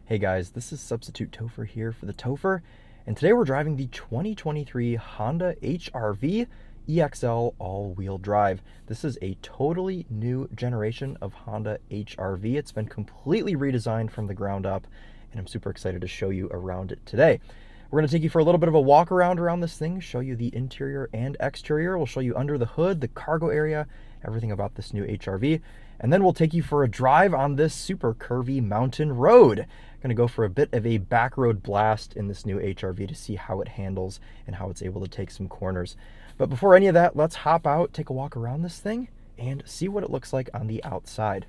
Hey guys, this is Substitute Topher here for the TheTopher, and today we're driving the 2023 Honda HR-V EXL all-wheel drive. This is a totally new generation of Honda HR-V. It's been completely redesigned from the ground up, and I'm super excited to show you around it today. We're going to take you for a little bit of a walk around this thing, show you the interior and exterior. We'll show you under the hood, the cargo area, everything about this new HR-V, and then we'll take you for a drive on this super curvy mountain road. Going to go for a bit of a back road blast in this new HR-V to see how it handles and how it's able to take some corners. But before any of that, let's hop out, take a walk around this thing, and see what it looks like on the outside.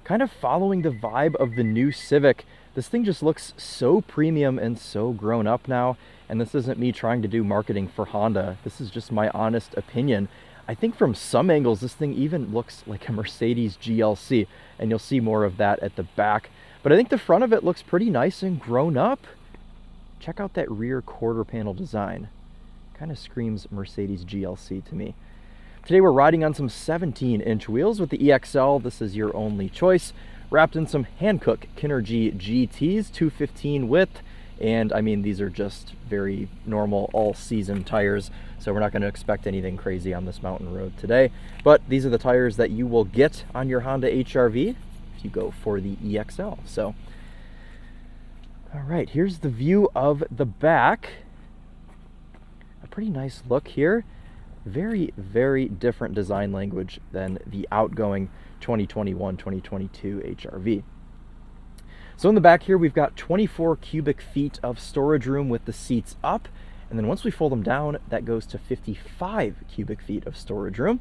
Kind of following the vibe of the new Civic, this thing just looks so premium and so grown up now. And this isn't me trying to do marketing for Honda. This is just my honest opinion. I think from some angles, this thing even looks like a Mercedes GLC, and you'll see more of that at the back. But I think the front of it looks pretty nice and grown up. Check out that rear quarter panel design. Kind of screams Mercedes GLC to me. Today we're riding on some 17-inch wheels with the EXL. This is your only choice. Wrapped in some Hankook Kinergy GTs, 215 width. And I mean, these are just very normal all-season tires, so we're not going to expect anything crazy on this mountain road today. But these are the tires that you will get on your Honda HR-V if you go for the EXL. So, all right, here's the view of the back. A pretty nice look here. Very, very different design language than the outgoing 2021-2022 HR-V. So in the back here, we've got 24 cubic feet of storage room with the seats up. And then once we fold them down, that goes to 55 cubic feet of storage room.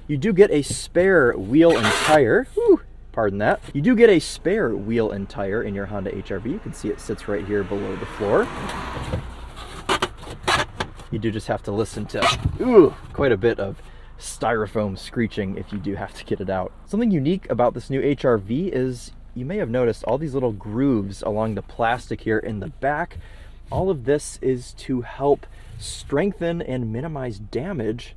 You do get a spare wheel and tire. Whew, pardon that. You do get a spare wheel and tire in your Honda HR-V. You can see it sits right here below the floor. You do just have to listen to quite a bit of styrofoam screeching if you do have to get it out. Something unique about this new HR-V is you may have noticed all these little grooves along the plastic here in the back. All of this is to help strengthen and minimize damage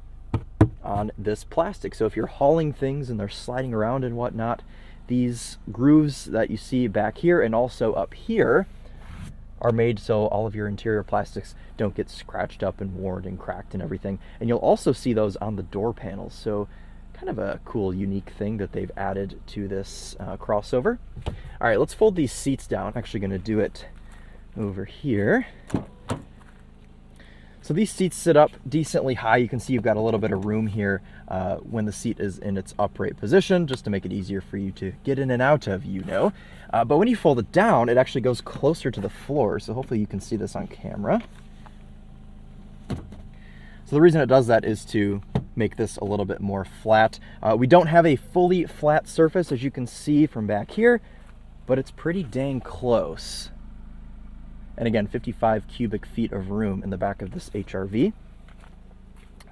on this plastic. So if you're hauling things and they're sliding around and whatnot, these grooves that you see back here and also up here are made so all of your interior plastics don't get scratched up and worn and cracked and everything. And you'll also see those on the door panels. So kind of a cool, unique thing that they've added to this crossover. All right, let's fold these seats down. I'm actually going to do it over here. So these seats sit up decently high. You can see you've got a little bit of room here when the seat is in its upright position, just to make it easier for you to get in and out of, but when you fold it down, it actually goes closer to the floor. So hopefully you can see this on camera. So the reason it does that is to make this a little bit more flat. We don't have a fully flat surface, as you can see from back here, but it's pretty dang close. And again, 55 cubic feet of room in the back of this HR-V.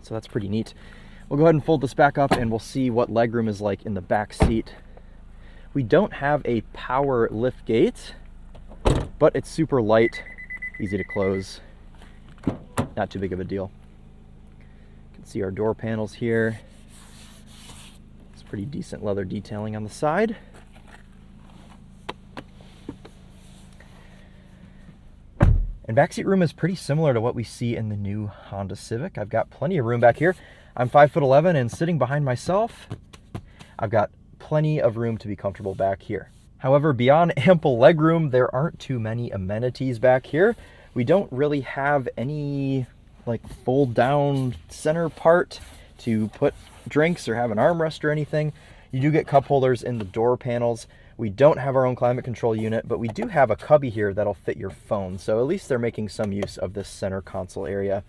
So that's pretty neat. We'll go ahead and fold this back up and we'll see what legroom is like in the back seat. We don't have a power lift gate, but it's super light, easy to close, not too big of a deal. See our door panels here. It's pretty decent leather detailing on the side. And backseat room is pretty similar to what we see in the new Honda Civic. I've got plenty of room back here. I'm 5'11", and sitting behind myself, I've got plenty of room to be comfortable back here. However, beyond ample legroom, there aren't too many amenities back here. We don't really have any like fold down center part to put drinks or have an armrest or anything. You do get cup holders in the door panels. We don't have our own climate control unit, but we do have a cubby here that'll fit your phone. So at least they're making some use of this center console area.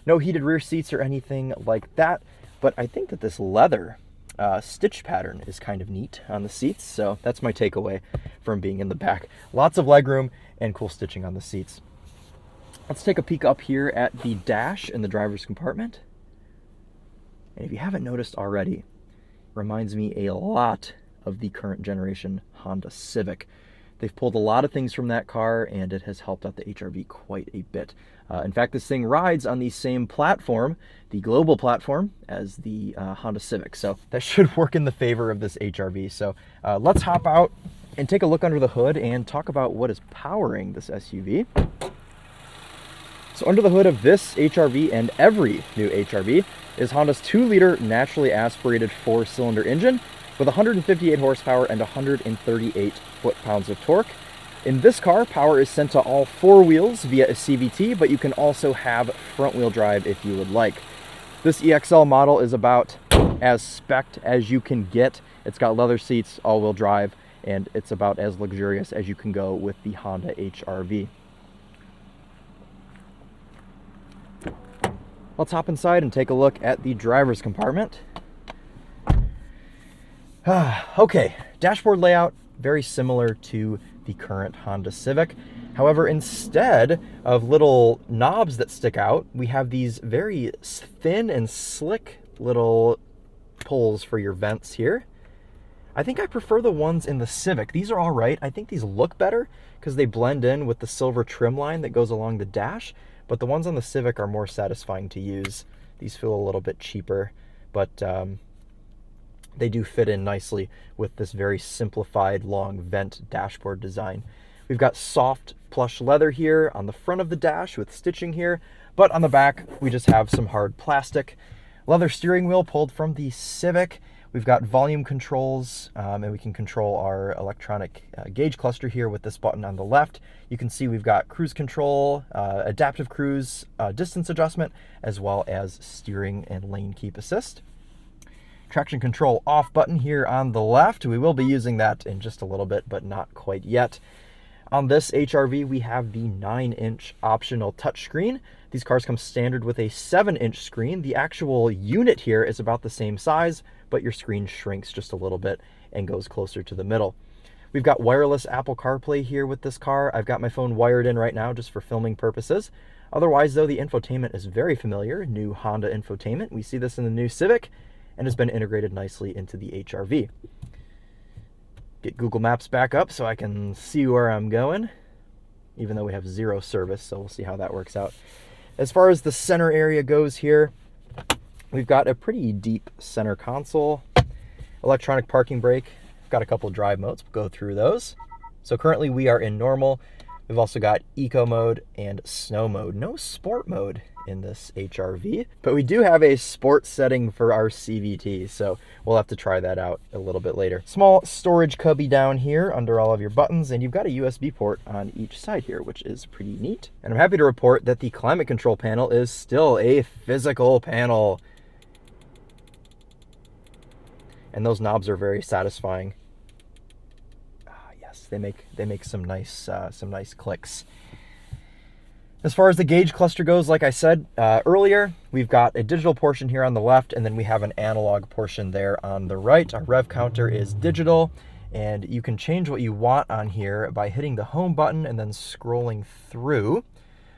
No heated rear seats or anything like that, but I think that this leather stitch pattern is kind of neat on the seats. So that's my takeaway from being in the back. Lots of legroom and cool stitching on the seats. Let's take a peek up here at the dash in the driver's compartment. And if you haven't noticed already, it reminds me a lot of the current generation Honda Civic. They've pulled a lot of things from that car, and it has helped out the HR-V quite a bit. In fact, this thing rides on the same platform, the global platform, as the Honda Civic. So that should work in the favor of this HR-V. So let's hop out and take a look under the hood and talk about what is powering this SUV. So under the hood of this HR-V and every new HR-V is Honda's 2-liter naturally aspirated 4-cylinder engine with 158 horsepower and 138 foot-pounds of torque. In this car, power is sent to all 4 wheels via a CVT, but you can also have front-wheel drive if you would like. This EXL model is about as spec'd as you can get. It's got leather seats, all-wheel drive, and it's about as luxurious as you can go with the Honda HR-V. Let's hop inside and take a look at the driver's compartment. Okay, dashboard layout, very similar to the current Honda Civic. However, instead of little knobs that stick out, we have these very thin and slick little pulls for your vents here. I think I prefer the ones in the Civic. These are all right. I think these look better because they blend in with the silver trim line that goes along the dash, but the ones on the Civic are more satisfying to use. These feel a little bit cheaper, but they do fit in nicely with this very simplified long vent dashboard design. We've got soft plush leather here on the front of the dash with stitching here, but on the back we just have some hard plastic. Leather steering wheel pulled from the Civic. We've got volume controls, and we can control our electronic gauge cluster here with this button on the left. You can see we've got cruise control, adaptive cruise, distance adjustment, as well as steering and lane keep assist. Traction control off button here on the left. We will be using that in just a little bit, but not quite yet. On this HR-V, we have the 9-inch optional touchscreen. These cars come standard with a 7-inch screen. The actual unit here is about the same size, but your screen shrinks just a little bit and goes closer to the middle. We've got wireless Apple CarPlay here with this car. I've got my phone wired in right now just for filming purposes. Otherwise, though, the infotainment is very familiar. New Honda infotainment. We see this in the new Civic, and has been integrated nicely into the HR-V. Get Google Maps back up so I can see where I'm going, even though we have 0 service, so we'll see how that works out. As far as the center area goes here, we've got a pretty deep center console, electronic parking brake. I've got a couple drive modes, we'll go through those. So currently we are in normal. We've also got eco mode and snow mode. No sport mode in this HR-V, but we do have a sport setting for our CVT, so we'll have to try that out a little bit later. Small storage cubby down here under all of your buttons, and you've got a USB port on each side here, which is pretty neat. And I'm happy to report that the climate control panel is still a physical panel. And those knobs are very satisfying. Yes, they make some nice clicks. As far as the gauge cluster goes, like I said earlier, we've got a digital portion here on the left, and then we have an analog portion there on the right. Our rev counter is digital, and you can change what you want on here by hitting the home button and then scrolling through.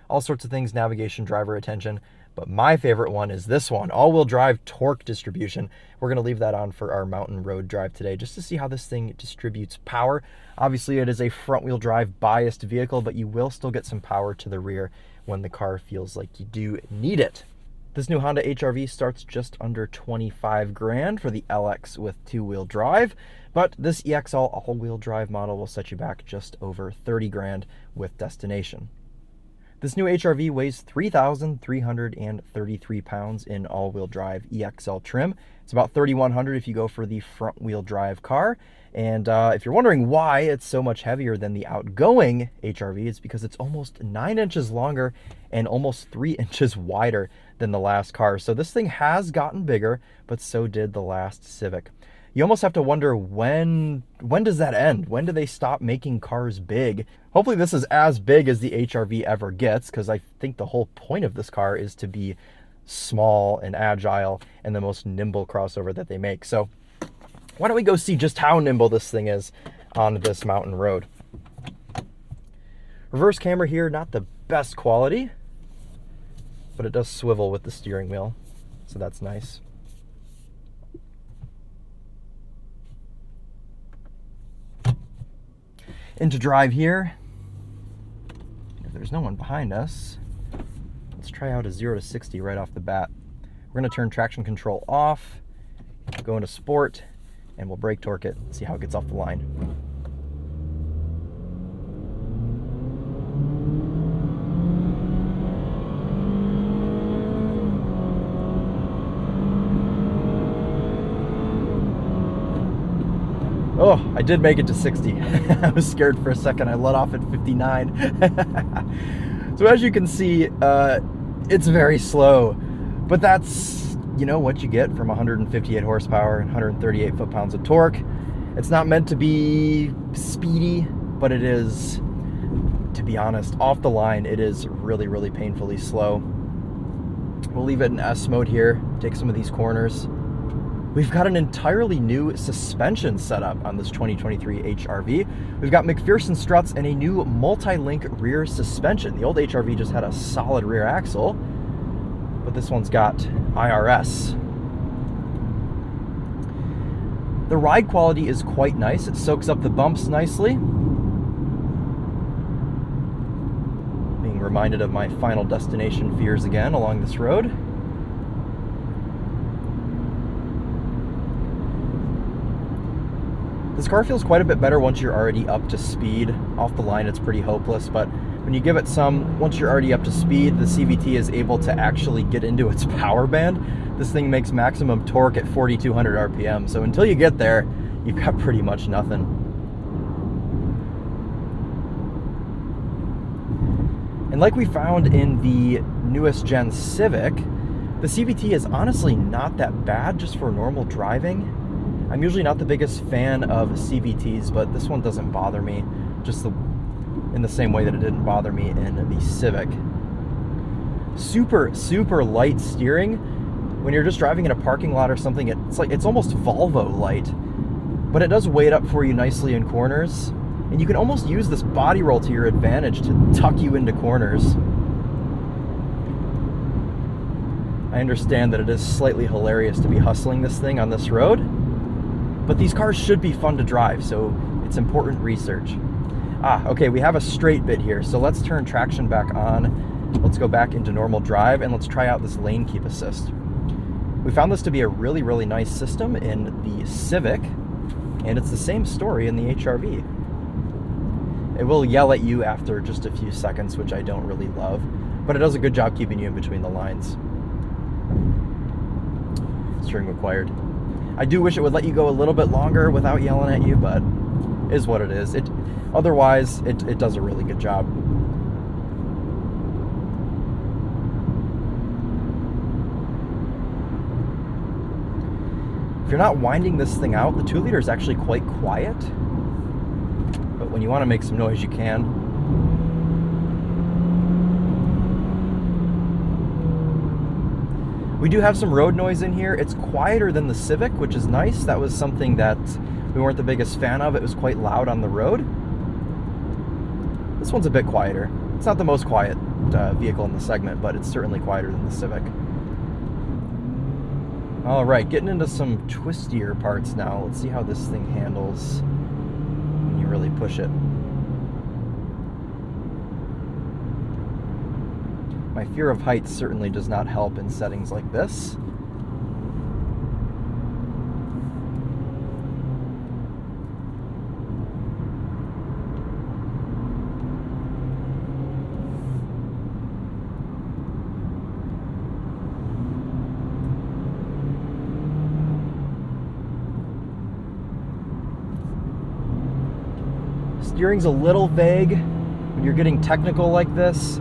All sorts of things, navigation, driver attention. But my favorite one is this one, all-wheel drive torque distribution. We're going to leave that on for our mountain road drive today just to see how this thing distributes power. Obviously, it is a front-wheel drive biased vehicle, but you will still get some power to the rear when the car feels like you do need it. This new Honda HR-V starts just under 25 grand for the LX with 2-wheel drive, but this EXL all-wheel drive model will set you back just over 30 grand with destination. This new HR-V weighs 3,333 pounds in all-wheel drive EXL trim. It's about 3,100 if you go for the front-wheel drive car. And if you're wondering why it's so much heavier than the outgoing HR-V, it's because it's almost 9 inches longer and almost 3 inches wider than the last car. So this thing has gotten bigger, but so did the last Civic. You almost have to wonder when does that end? When do they stop making cars big? Hopefully this is as big as the HR-V ever gets, because I think the whole point of this car is to be small and agile and the most nimble crossover that they make. So why don't we go see just how nimble this thing is on this mountain road. Reverse camera here, not the best quality, but it does swivel with the steering wheel, so that's nice. into drive here. If there's no one behind us, let's try out a 0 to 60 right off the bat. We're going to turn traction control off, go into sport, and we'll brake torque it, see how it gets off the line. Oh, I did make it to 60. I was scared for a second. I let off at 59. So as you can see, it's very slow, but that's, you know, what you get from 158 horsepower and 138 foot-pounds of torque. It's not meant to be speedy, but it is, to be honest, off the line, it is really, really painfully slow. We'll leave it in S mode here, take some of these corners. We've got an entirely new suspension setup on this 2023 HR-V. We've got MacPherson struts and a new multi-link rear suspension. The old HR-V just had a solid rear axle, but this one's got IRS. The ride quality is quite nice. It soaks up the bumps nicely. Being reminded of my Final Destination fears again along this road. This car feels quite a bit better once you're already up to speed. Off the line, it's pretty hopeless, but when you give it some, once you're already up to speed, the CVT is able to actually get into its power band. This thing makes maximum torque at 4,200 RPM, so until you get there, you've got pretty much nothing. And like we found in the newest gen Civic, the CVT is honestly not that bad just for normal driving. I'm usually not the biggest fan of CVTs, but this one doesn't bother me just in the same way that it didn't bother me in the Civic. Super, super light steering. When you're just driving in a parking lot or something, it's almost Volvo light, but it does weight up for you nicely in corners, and you can almost use this body roll to your advantage to tuck you into corners. I understand that it is slightly hilarious to be hustling this thing on this road, but these cars should be fun to drive, so it's important research. Okay, we have a straight bit here, so let's turn traction back on. Let's go back into normal drive, and let's try out this lane keep assist. We found this to be a really, really nice system in the Civic, and it's the same story in the HR-V. It will yell at you after just a few seconds, which I don't really love, but it does a good job keeping you in between the lines. Steering required. I do wish it would let you go a little bit longer without yelling at you, but it is what it is. Otherwise, it does a really good job. If you're not winding this thing out, the 2 liter is actually quite quiet, but when you want to make some noise, you can. We do have some road noise in here. It's quieter than the Civic, which is nice. That was something that we weren't the biggest fan of. It was quite loud on the road. This one's a bit quieter. It's not the most quiet vehicle in the segment, but it's certainly quieter than the Civic. All right, getting into some twistier parts now. Let's see how this thing handles when you really push it. My fear of heights certainly does not help in settings like this. Steering's a little vague when you're getting technical like this.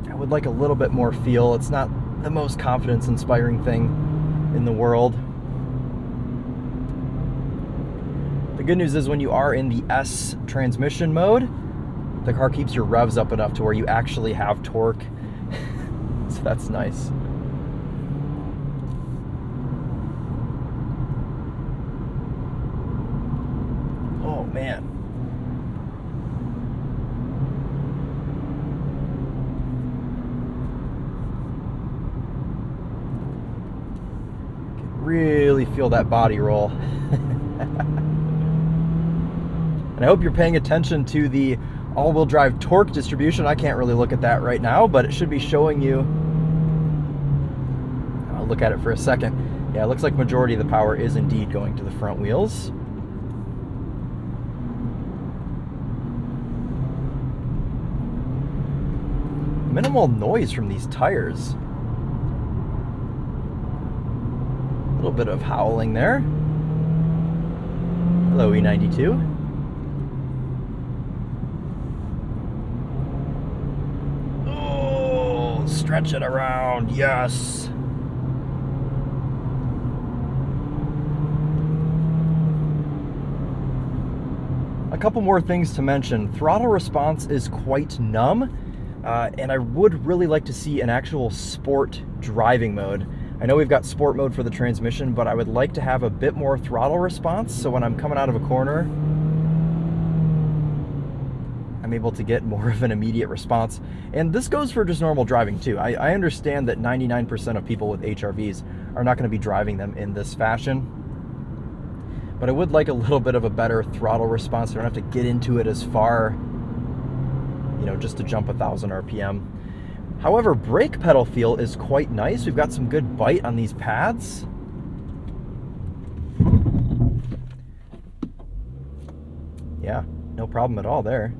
I would like a little bit more feel. It's not the most confidence-inspiring thing in the world. The good news is when you are in the S transmission mode, the car keeps your revs up enough to where you actually have torque. So that's nice. Oh man. Can really feel that body roll. And I hope you're paying attention to the all-wheel drive torque distribution. I can't really look at that right now, but it should be showing you. I'll look at it for a second. Yeah, it looks like majority of the power is indeed going to the front wheels. Minimal noise from these tires. A little bit of howling there. Hello, E92. Oh, stretch it around, yes. A couple more things to mention. Throttle response is quite numb. And I would really like to see an actual sport driving mode. I know we've got sport mode for the transmission, but I would like to have a bit more throttle response, so when I'm coming out of a corner, I'm able to get more of an immediate response. And this goes for just normal driving too. I understand that 99% of people with HR-Vs are not going to be driving them in this fashion, but I would like a little bit of a better throttle response. I don't have to get into it as far, just to jump 1,000 RPM. However, brake pedal feel is quite nice. We've got some good bite on these pads. Yeah, no problem at all there.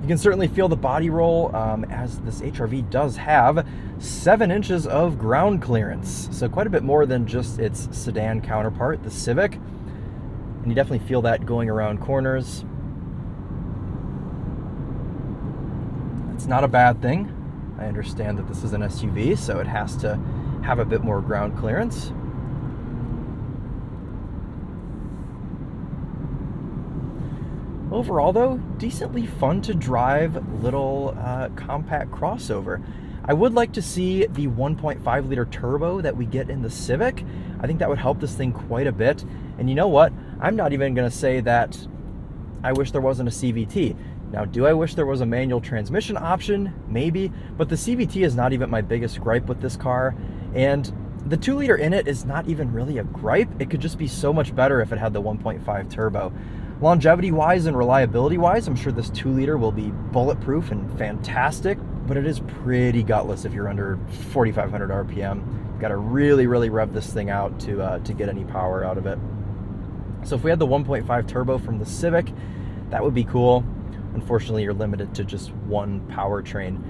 You can certainly feel the body roll, as this HR-V does have 7 inches of ground clearance. So quite a bit more than just its sedan counterpart, the Civic. And you definitely feel that going around corners. It's not a bad thing. I understand that this is an SUV, so it has to have a bit more ground clearance. Overall though, decently fun to drive little compact crossover. I would like to see the 1.5 liter turbo that we get in the Civic. I think that would help this thing quite a bit. And you know what? I'm not even going to say that I wish there wasn't a CVT. Now, do I wish there was a manual transmission option? Maybe, but the CVT is not even my biggest gripe with this car. And the 2 liter in it is not even really a gripe. It could just be so much better if it had the 1.5 turbo. Longevity-wise and reliability-wise, I'm sure this 2 liter will be bulletproof and fantastic, but it is pretty gutless if you're under 4,500 RPM. You've got to really, really rev this thing out to get any power out of it. So if we had the 1.5 turbo from the Civic, that would be cool. Unfortunately, you're limited to just one powertrain.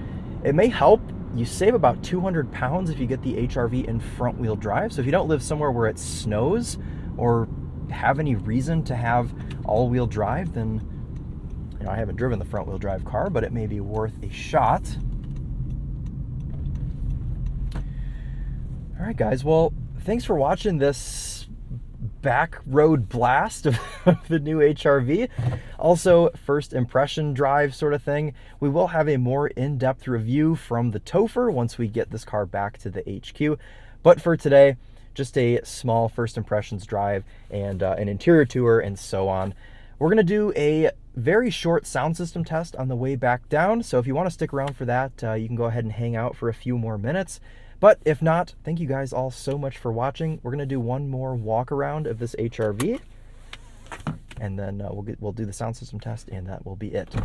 It may help. You save about 200 pounds if you get the HR-V in front-wheel drive. So if you don't live somewhere where it snows or have any reason to have all-wheel drive, then I haven't driven the front-wheel drive car, but it may be worth a shot. All right, guys. Well, thanks for watching this back road blast of the new HR-V. Also, first impression drive sort of thing. We will have a more in-depth review from the TheTopher once we get this car back to the HQ. But for today, just a small first impressions drive and an interior tour and so on. We're going to do a very short sound system test on the way back down. So if you want to stick around for that, you can go ahead and hang out for a few more minutes. But if not, thank you guys all so much for watching. We're going to do one more walk around of this HR-V, and then we'll do the sound system test, and that will be it.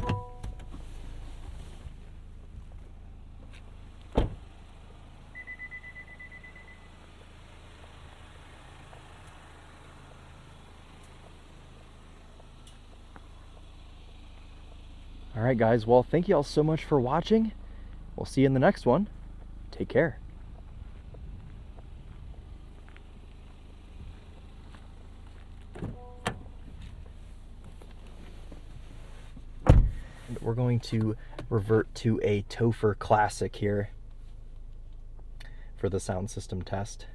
All right, guys. Well, thank you all so much for watching. We'll see you in the next one. Take care. We're going to revert to a TheTopher Classic here for the sound system test.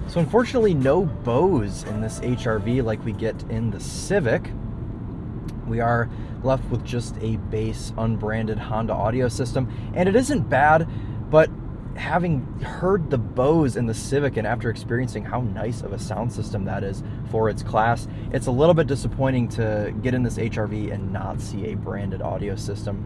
So unfortunately, no Bose in this HR-V like we get in the Civic. We are left with just a base unbranded Honda audio system, and it isn't bad, but having heard the Bose in the Civic and after experiencing how nice of a sound system that is for its class, it's a little bit disappointing to get in this HR-V and not see a branded audio system.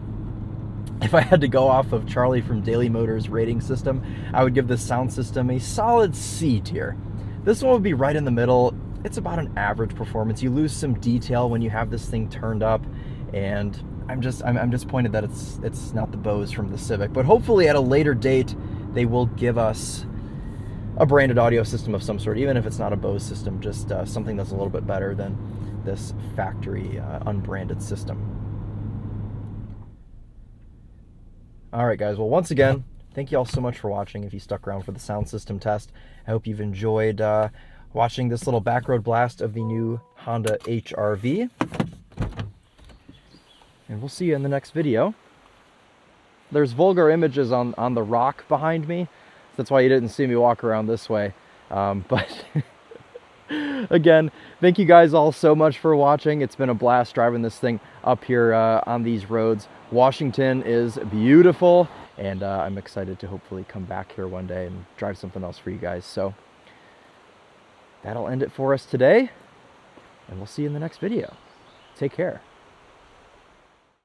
If I had to go off of Charlie from Daily Motors rating system, I would give this sound system a solid C tier. This one would be right in the middle. It's about an average performance. You lose some detail when you have this thing turned up, and I'm disappointed that it's not the Bose from the Civic. But hopefully at a later date, they will give us a branded audio system of some sort, even if it's not a Bose system, just something that's a little bit better than this factory unbranded system. All right, guys. Well, once again, thank you all so much for watching. If you stuck around for the sound system test, I hope you've enjoyed watching this little backroad blast of the new Honda HR-V. And we'll see you in the next video. There's vulgar images on the rock behind me. That's why you didn't see me walk around this way. But again, thank you guys all so much for watching. It's been a blast driving this thing up here on these roads. Washington is beautiful, and I'm excited to hopefully come back here one day and drive something else for you guys. So that'll end it for us today, and we'll see you in the next video. Take care.